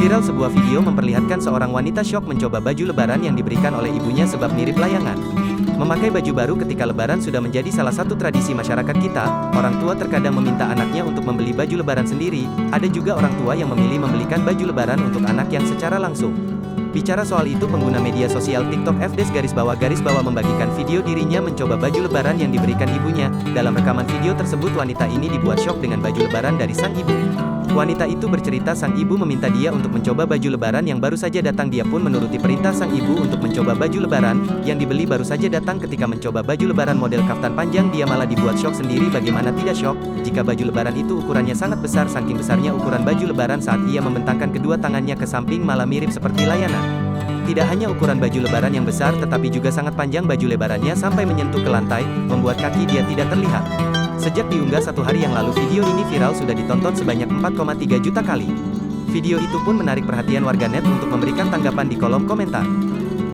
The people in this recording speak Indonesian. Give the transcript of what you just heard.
Viral sebuah video memperlihatkan seorang wanita syok mencoba baju lebaran yang diberikan oleh ibunya sebab mirip layangan. Memakai baju baru ketika lebaran sudah menjadi salah satu tradisi masyarakat kita. Orang tua terkadang meminta anaknya untuk membeli baju lebaran sendiri. Ada juga orang tua yang memilih membelikan baju lebaran untuk anak yang secara langsung. Bicara soal itu, pengguna media sosial TikTok ___ membagikan video dirinya mencoba baju lebaran yang diberikan ibunya. Dalam rekaman video tersebut, wanita ini dibuat syok dengan baju lebaran dari sang ibu. Wanita itu bercerita sang ibu meminta dia untuk mencoba baju lebaran yang baru saja datang. Dia pun menuruti perintah sang ibu untuk mencoba baju lebaran yang dibeli baru saja datang. Ketika mencoba baju lebaran model kaftan panjang, dia malah dibuat syok sendiri. Bagaimana tidak syok jika baju lebaran itu ukurannya sangat besar? Saking besarnya ukuran baju lebaran, saat ia membentangkan kedua tangannya ke samping malah mirip seperti layanan. Tidak hanya ukuran baju lebaran yang besar, tetapi juga sangat panjang baju lebarannya sampai menyentuh ke lantai, membuat kaki dia tidak terlihat. Sejak diunggah 1 hari yang lalu, video ini viral sudah ditonton sebanyak 4,3 juta kali. Video itu pun menarik perhatian warganet untuk memberikan tanggapan di kolom komentar.